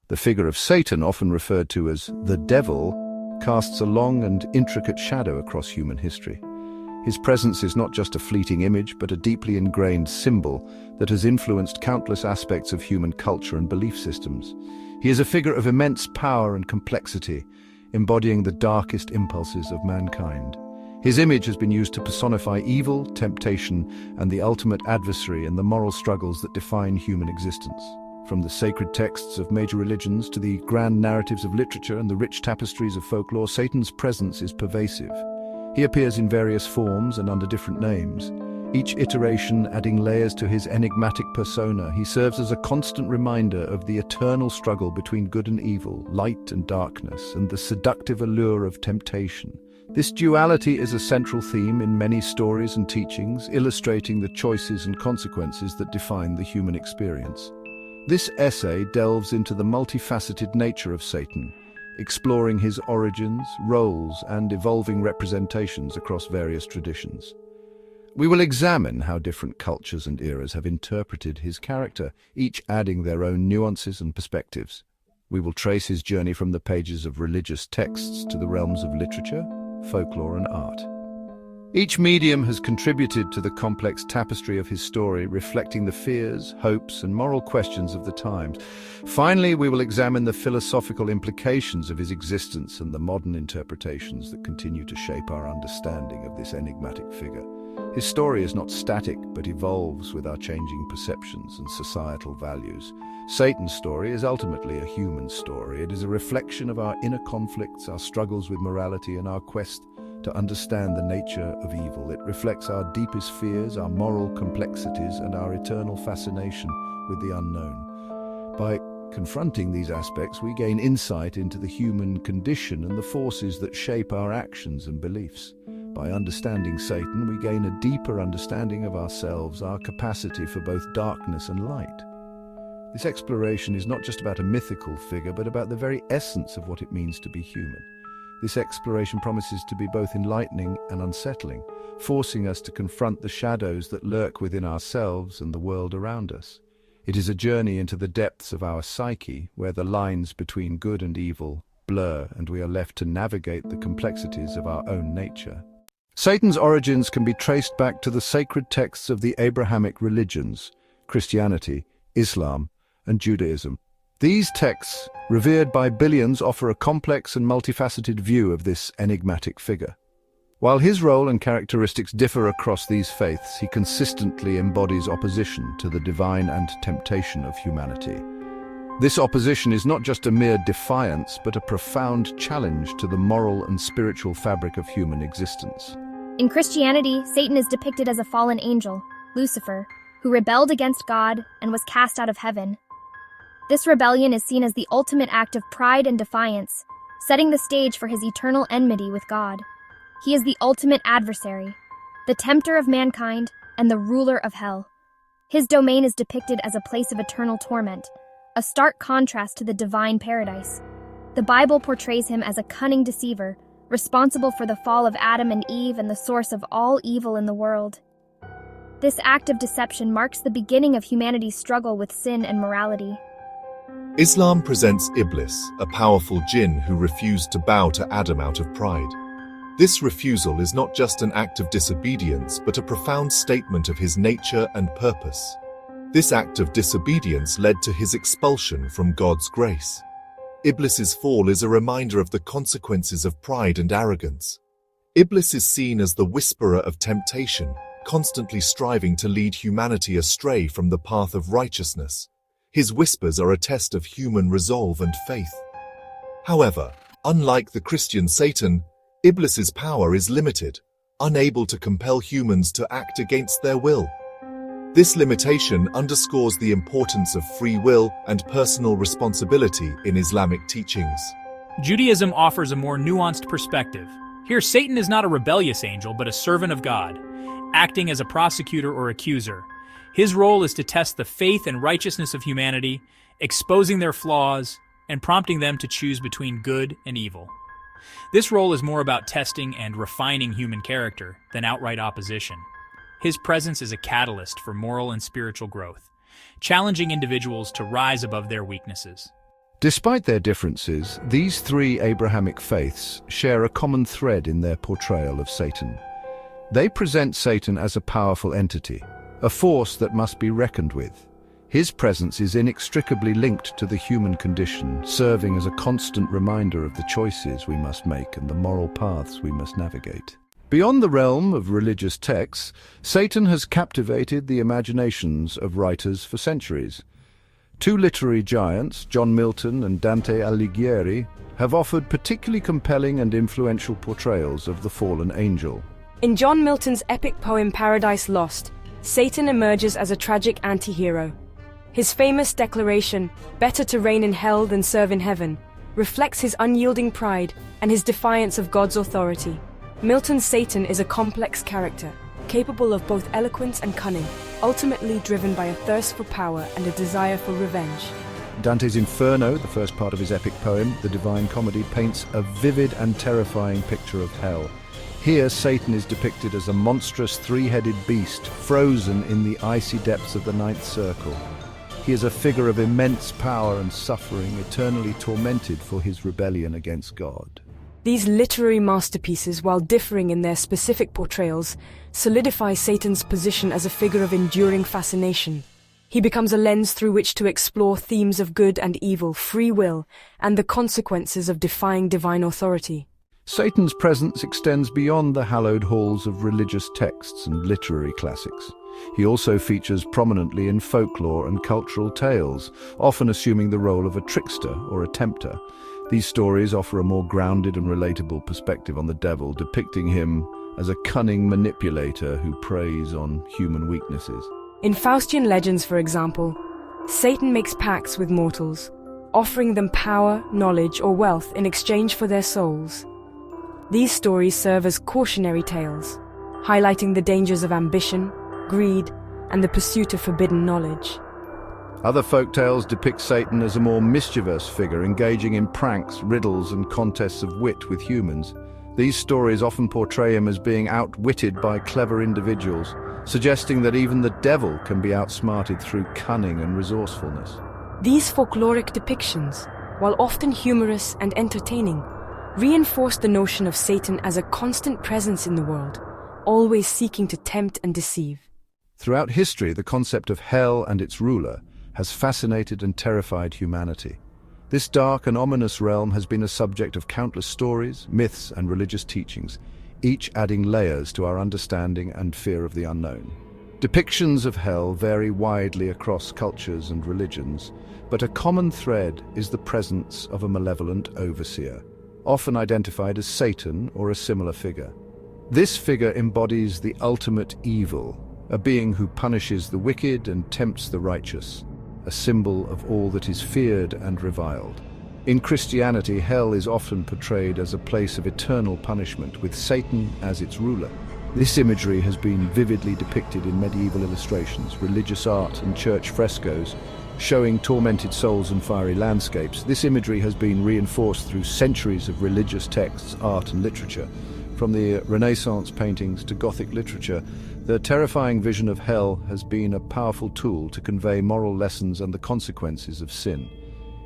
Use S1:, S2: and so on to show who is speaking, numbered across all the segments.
S1: The figure of Satan, often referred to as the devil, casts a long and intricate shadow across human history. His presence is not just a fleeting image, but a deeply ingrained symbol that has influenced countless aspects of human culture and belief systems. He is a figure of immense power and complexity, embodying the darkest impulses of mankind. His image has been used to personify evil, temptation, and the ultimate adversary in the moral struggles that define human existence. From the sacred texts of major religions to the grand narratives of literature and the rich tapestries of folklore, Satan's presence is pervasive. He appears in various forms and under different names, each iteration adding layers to his enigmatic persona. He serves as a constant reminder of the eternal struggle between good and evil, light and darkness, and the seductive allure of temptation. This duality is a central theme in many stories and teachings, illustrating the choices and consequences that define the human experience. This essay delves into the multifaceted nature of Satan, exploring his origins, roles, and evolving representations across various traditions. We will examine how different cultures and eras have interpreted his character, each adding their own nuances and perspectives. We will trace his journey from the pages of religious texts to the realms of literature, folklore, and art. Each medium has contributed to the complex tapestry of his story, reflecting the fears, hopes, and moral questions of the times. Finally, we will examine the philosophical implications of his existence and the modern interpretations that continue to shape our understanding of this enigmatic figure. His story is not static, but evolves with our changing perceptions and societal values. Satan's story is ultimately a human story. It is a reflection of our inner conflicts, our struggles with morality, and our quest to understand the nature of evil. It reflects our deepest fears, our moral complexities, and our eternal fascination with the unknown. By confronting these aspects, we gain insight into the human condition and the forces that shape our actions and beliefs. By understanding Satan, we gain a deeper understanding of ourselves, our capacity for both darkness and light. This exploration is not just about a mythical figure, but about the very essence of what it means to be human. This exploration promises to be both enlightening and unsettling, forcing us to confront the shadows that lurk within ourselves and the world around us. It is a journey into the depths of our psyche, where the lines between good and evil blur, and we are left to navigate the complexities of our own nature. Satan's origins can be traced back to the sacred texts of the Abrahamic religions, Christianity, Islam, and Judaism. These texts, revered by billions, offer a complex and multifaceted view of this enigmatic figure. While his role and characteristics differ across these faiths, he consistently embodies opposition to the divine and temptation of humanity. This opposition is not just a mere defiance, but a profound challenge to the moral and spiritual fabric of human existence.
S2: In Christianity, Satan is depicted as a fallen angel, Lucifer, who rebelled against God and was cast out of heaven. This rebellion is seen as the ultimate act of pride and defiance, setting the stage for his eternal enmity with God. He is the ultimate adversary, the tempter of mankind, and the ruler of hell. His domain is depicted as a place of eternal torment, a stark contrast to the divine paradise. The Bible portrays him as a cunning deceiver, responsible for the fall of Adam and Eve and the source of all evil in the world. This act of deception marks the beginning of humanity's struggle with sin and morality.
S3: Islam presents Iblis, a powerful jinn who refused to bow to Adam out of pride. This refusal is not just an act of disobedience, but a profound statement of his nature and purpose. This act of disobedience led to his expulsion from God's grace. Iblis's fall is a reminder of the consequences of pride and arrogance. Iblis is seen as the whisperer of temptation, constantly striving to lead humanity astray from the path of righteousness. His whispers are a test of human resolve and faith. However, unlike the Christian Satan, Iblis's power is limited, unable to compel humans to act against their will. This limitation underscores the importance of free will and personal responsibility in Islamic teachings.
S4: Judaism offers a more nuanced perspective. Here, Satan is not a rebellious angel, but a servant of God, acting as a prosecutor or accuser. His role is to test the faith and righteousness of humanity, exposing their flaws and prompting them to choose between good and evil. This role is more about testing and refining human character than outright opposition. His presence is a catalyst for moral and spiritual growth, challenging individuals to rise above their weaknesses.
S1: Despite their differences, these three Abrahamic faiths share a common thread in their portrayal of Satan. They present Satan as a powerful entity, a force that must be reckoned with. His presence is inextricably linked to the human condition, serving as a constant reminder of the choices we must make and the moral paths we must navigate. Beyond the realm of religious texts, Satan has captivated the imaginations of writers for centuries. Two literary giants, John Milton and Dante Alighieri, have offered particularly compelling and influential portrayals of the fallen angel.
S5: In John Milton's epic poem Paradise Lost, Satan emerges as a tragic anti-hero. His famous declaration, "Better to reign in hell than serve in heaven," reflects his unyielding pride and his defiance of God's authority. Milton's Satan is a complex character, capable of both eloquence and cunning, ultimately driven by a thirst for power and a desire for revenge.
S1: Dante's Inferno, the first part of his epic poem, the Divine Comedy, paints a vivid and terrifying picture of hell. Here, Satan is depicted as a monstrous three-headed beast, frozen in the icy depths of the ninth circle. He is a figure of immense power and suffering, eternally tormented for his rebellion against God.
S5: These literary masterpieces, while differing in their specific portrayals, solidify Satan's position as a figure of enduring fascination. He becomes a lens through which to explore themes of good and evil, free will, and the consequences of defying divine authority.
S1: Satan's presence extends beyond the hallowed halls of religious texts and literary classics. He also features prominently in folklore and cultural tales, often assuming the role of a trickster or a tempter. These stories offer a more grounded and relatable perspective on the devil, depicting him as a cunning manipulator who preys on human weaknesses.
S5: In Faustian legends, for example, Satan makes pacts with mortals, offering them power, knowledge, or wealth in exchange for their souls. These stories serve as cautionary tales, highlighting the dangers of ambition, greed, and the pursuit of forbidden knowledge.
S1: Other folktales depict Satan as a more mischievous figure, engaging in pranks, riddles, and contests of wit with humans. These stories often portray him as being outwitted by clever individuals, suggesting that even the devil can be outsmarted through cunning and resourcefulness.
S5: These folkloric depictions, while often humorous and entertaining, reinforce the notion of Satan as a constant presence in the world, always seeking to tempt and deceive.
S1: Throughout history, the concept of hell and its ruler has fascinated and terrified humanity. This dark and ominous realm has been a subject of countless stories, myths, and religious teachings, each adding layers to our understanding and fear of the unknown. Depictions of hell vary widely across cultures and religions, but a common thread is the presence of a malevolent overseer, often identified as Satan or a similar figure. This figure embodies the ultimate evil, a being who punishes the wicked and tempts the righteous, a symbol of all that is feared and reviled. In Christianity, hell is often portrayed as a place of eternal punishment, with Satan as its ruler. This imagery has been vividly depicted in medieval illustrations, religious art, and church frescoes, showing tormented souls and fiery landscapes. This imagery has been reinforced through centuries of religious texts, art, and literature. From the Renaissance paintings to Gothic literature, the terrifying vision of hell has been a powerful tool to convey moral lessons and the consequences of sin.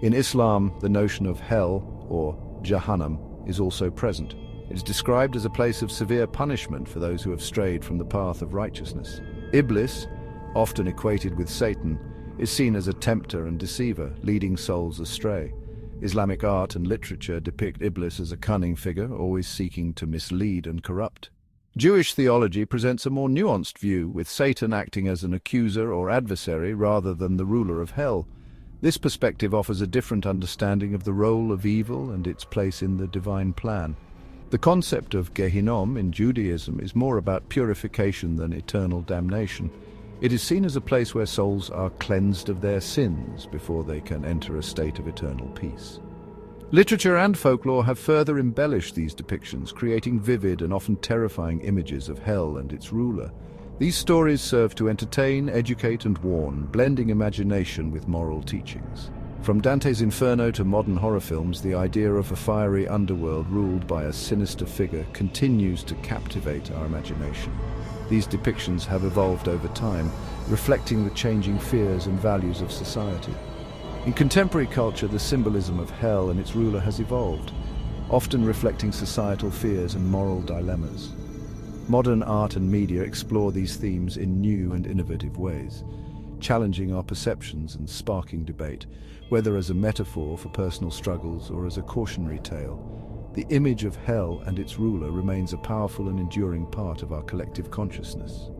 S1: In Islam, the notion of hell, or Jahannam, is also present. It is described as a place of severe punishment for those who have strayed from the path of righteousness. Iblis, often equated with Satan, is seen as a tempter and deceiver, leading souls astray. Islamic art and literature depict Iblis as a cunning figure, always seeking to mislead and corrupt. Jewish theology presents a more nuanced view, with Satan acting as an accuser or adversary rather than the ruler of hell. This perspective offers a different understanding of the role of evil and its place in the divine plan. The concept of Gehinnom in Judaism is more about purification than eternal damnation. It is seen as a place where souls are cleansed of their sins before they can enter a state of eternal peace. Literature and folklore have further embellished these depictions, creating vivid and often terrifying images of hell and its ruler. These stories serve to entertain, educate, and warn, blending imagination with moral teachings. From Dante's Inferno to modern horror films, the idea of a fiery underworld ruled by a sinister figure continues to captivate our imagination. These depictions have evolved over time, reflecting the changing fears and values of society. In contemporary culture, the symbolism of hell and its ruler has evolved, often reflecting societal fears and moral dilemmas. Modern art and media explore these themes in new and innovative ways, challenging our perceptions and sparking debate, whether as a metaphor for personal struggles or as a cautionary tale. The image of hell and its ruler remains a powerful and enduring part of our collective consciousness.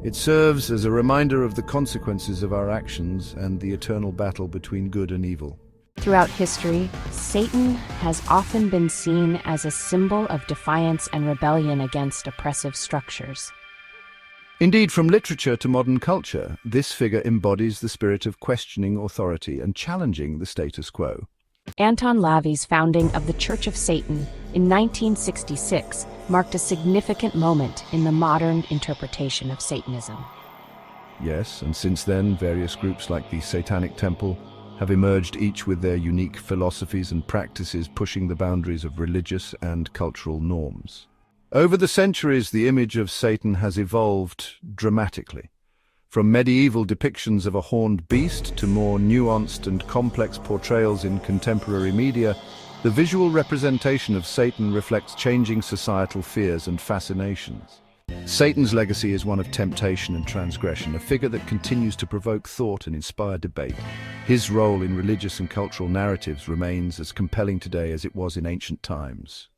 S1: It serves as a reminder of the consequences of our actions and the eternal battle between good and evil.
S6: Throughout history, Satan has often been seen as a symbol of defiance and rebellion against oppressive structures.
S1: Indeed, from literature to modern culture, this figure embodies the spirit of questioning authority and challenging the status quo.
S6: Anton LaVey's founding of the Church of Satan in 1966 marked a significant moment in the modern interpretation of Satanism.
S1: Yes, and since then, various groups like the Satanic Temple have emerged, each with their unique philosophies and practices pushing the boundaries of religious and cultural norms. Over the centuries, the image of Satan has evolved dramatically. From medieval depictions of a horned beast to more nuanced and complex portrayals in contemporary media, the visual representation of Satan reflects changing societal fears and fascinations. Satan's legacy is one of temptation and transgression, a figure that continues to provoke thought and inspire debate. His role in religious and cultural narratives remains as compelling today as it was in ancient times.